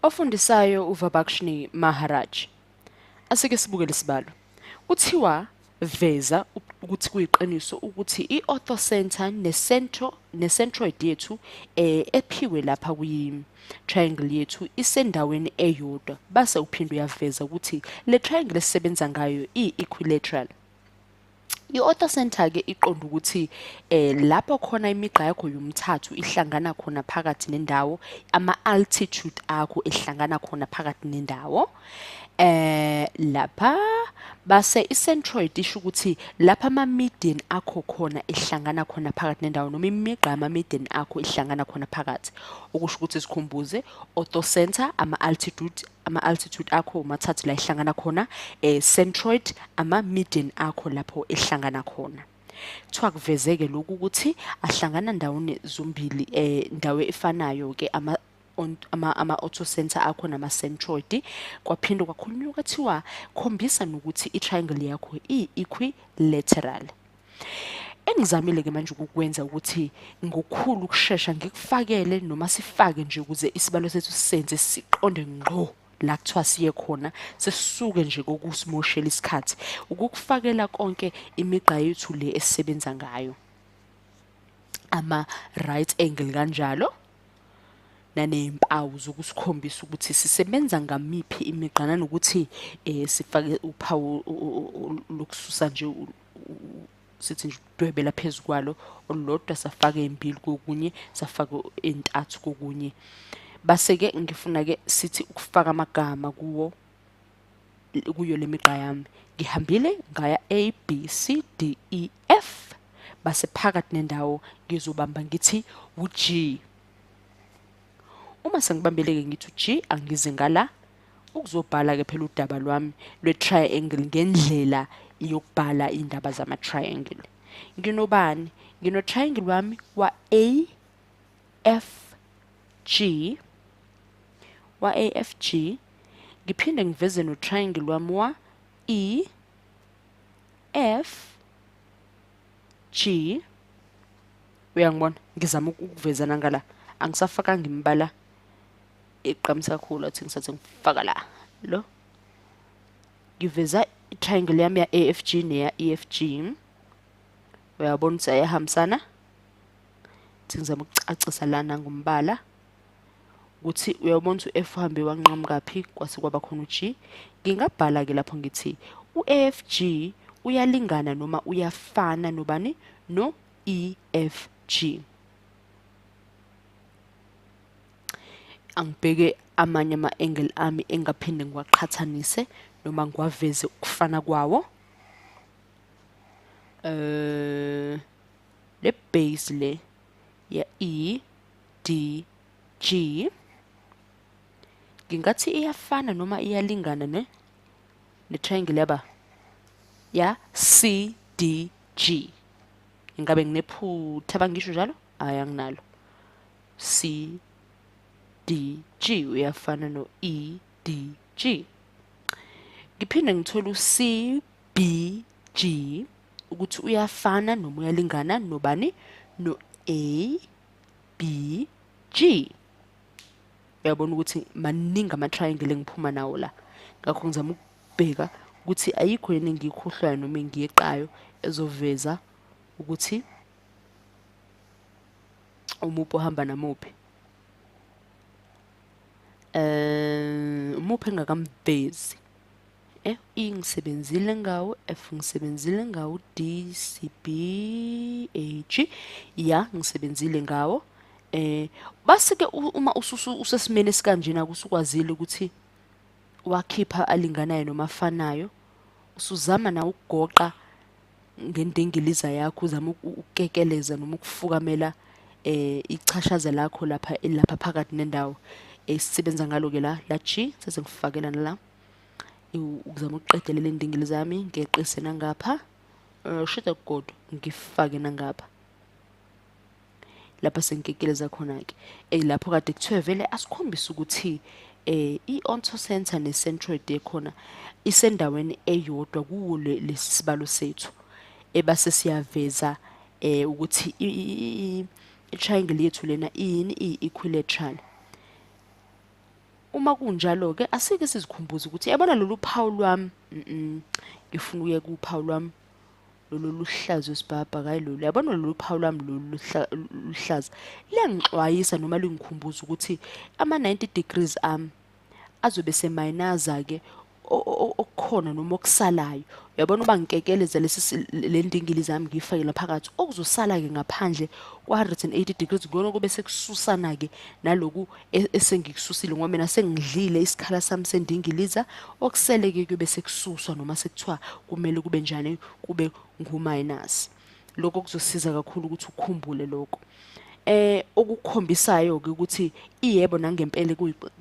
Ofundisayo uVabakshni Maharaj. Asike sibuke lesibalo. Kuthiwa veza ukuthi kuyiqiniso ukuthi iorthocenter necentroid yethu ephiwe lapha kwi triangle yethu isendaweni eyodwa. Base uphinde uyaveza ukuthi le triangle esisebenza ngayo i-equilateral. I-orthocenter ke iqonda ukuthi lapho khona imigqa yakho yomthathu ihlangana khona phakathi nendawo, ama-altitude akho ehlangana khona phakathi nendawo. Lapha base i-centroid isho ukuthi lapha ama-median akho khona ehlangana khona phakathi nendawo noma imigqa ama-median akho ehlangana khona phakathi. Okusho ukuthi sikhumbuze orthocenter ama-altitude akho umathathu la ehlangana khona, centroid ama-median akho lapho ehlangana khona. Kuthiwa kuvezeke lokhu ukuthi ahlangana ndawone zombili ndawo efanayo ke ama-orthocenter akho nama-centroid. Kwaphinde kwakhulunywa kwathiwa khombisa nokuthi i-triangle yakho i-equilateral. Engizamile ke manje ukukwenza ukuthi ngokukhulu ukusheshsha ngikufakele noma sifake nje ukuze isibalo sethu sisenze siqonde ngqo la kuthiwa siye khona, sesisuke nje kokusimoshela isikhathi ukukufakela konke imigqa yethu le esisebenza ngayo, ama-right angle kanjalo nanezimpawu zokusikhombisa ukuthi sisebenza ngamiphi imigqa nanokuthi sifake uphawu lokususa nje sithi nje udwebela phezu kwalo olulodwa safaka ezimbili kokunye safaka entathu kokunye. Base ke ngifuna ke sithi ukufaka amagama kuyo le migqa yami. Ngihambile ngaya A B C D E F base phakathi nendawo ngizobamba ngithi uG. Uma sengibambeleke ngithi uG angize ngala ukuzobhala ke phela udaba lwami lwe-triangle ngendlela yokubhala indaba zama-triangle. Nginobani? Ngino-triangle wami wa-AFG. Wa-AFG. Ngiphinde ngiveze no-triangle wami wa-EFG. Uyangibona? Ngizama ukuveza nangala. Angisafakanga imbala eqhamisa kakhulu athi ngisathi ngifaka la. Lo. Ngiveza i-triangle yami ya-AFG neya EFG. Uyabona ukuthi ayahambisana?Thi ngizama ukucacisa lana ngombala ukuthi uyabona ukuthi u-F uhambe wanqamukaphi kwase kwaba khona u-G. Ngingabhala ke lapho ngithi u-AFG uyalingana noma uyafana nobani? No-EFG. Angibheke amanye ama-angle ami engaphinde ngiwaqhathanise noma ngiwaveze ukufana kwawo. Le base le ya EDG ngingathi iyafana noma iyalingana ne-triangle yaba ya CDG. Ingabe nginephutha bangisho njalo? Hayi anginalo. CDG uyafana no-EDG. Ngiphinde ngithole u-CBG ukuthi uyafana noma uyalingana nobani? No-ABG. Uyabona ukuthi maningi ama-triangle engiphuma nawo la. Ngakho ngizama ukubheka ukuthi ayikho yini engiyikhohlwayo noma engiyeqayo ezoveza ukuthi umuphi ohamba namuphi. Umuphi engakamvezi. E ngisebenzile ngawo, F ngisebenzile ngawo, D C B A G ya ngisebenzile ngawo. Base ke uma usesimene sikanjena kusukwazile ukuthi wakhipha alinganayo noma afanayo, usuzama na ukugoqa ngendengiliza yakho, uzama ukukekeleza noma ukufukamela ichashaza lakho lapha phakathi nendawo esisebenza ngalo ke la G sase ngifakela la ukuzama ukuqedelela indingili zami ngeqise nangapha shida kodwa ngifake nangapha lapha sengikeleza khona ke lapho kade kuthiwe vele asikhombisa ukuthi i-orthocenter ne-centroid ekhona isendaweni eyodwa kuwo lesibalo sethu ebase siyaveza ukuthi i-triangle yethu lena ini i-equilateral. Uma kunjalo-ke asike sizikhumbuze ukuthi yabona lolu phawu lwami, ngifuna ukuye kuphawu lwami lolu luhlaza wesibhakabhaka lolu, yabona lolu phawu lwami lolu luhlaza liyangixwayisa noma lingikhumbuza ukuthi ama-90 degrees ami azobe semayinaza-ke okukhona noma okusalayo. Uyabona uba ngikekeleza le ndingili zami ngiyifakela phakathi, okuzosala-ke ngaphandle kwa-180 degrees kuyona kube sekususana-ke naloku esengikususile ngoba mina sengidlile isikhala sami sendingiliza. Okusele-ke kuyobe sekususwa noma sekuthiwa kumele kube njani, kube ngumayinasi. Lokho kuzosiza kakhulu ukuthi ukhumbule lokho. Okukhombisayo-ke ukuthi iyebo nangempela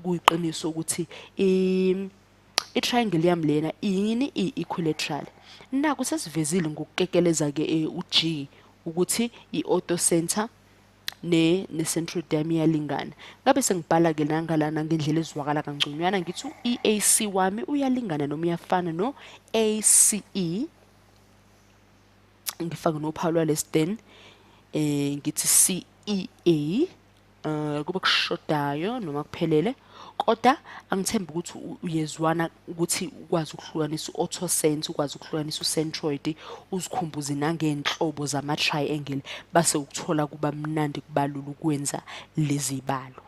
kuyiqiniso ukuthi i-triangle yami lena yini i-equilateral. Naku sesivezile ngokukekeleza-ke u-G ukuthi i-orthocenter ne-centroid yami iyalingana. Ngabe sengibhala-ke nangalana ngendlela ezwakala kangconywana ngithi u-EAC wami uyalingana noma uyafana no-ACE, ngifake nophawu lwalesi then ngithi CEA, kube kushodayo noma kuphelele. Kodwa angithemba ukuthi uyezwana ukuthi ukwazi ukuhlukanisa u-orthocenter, ukwazi ukuhlukanisa u-centroid, uzikhumbuze nangey'nhlobo zama-triangle, base ukuthola kuba mnandi kubalula ukwenza lezi balo.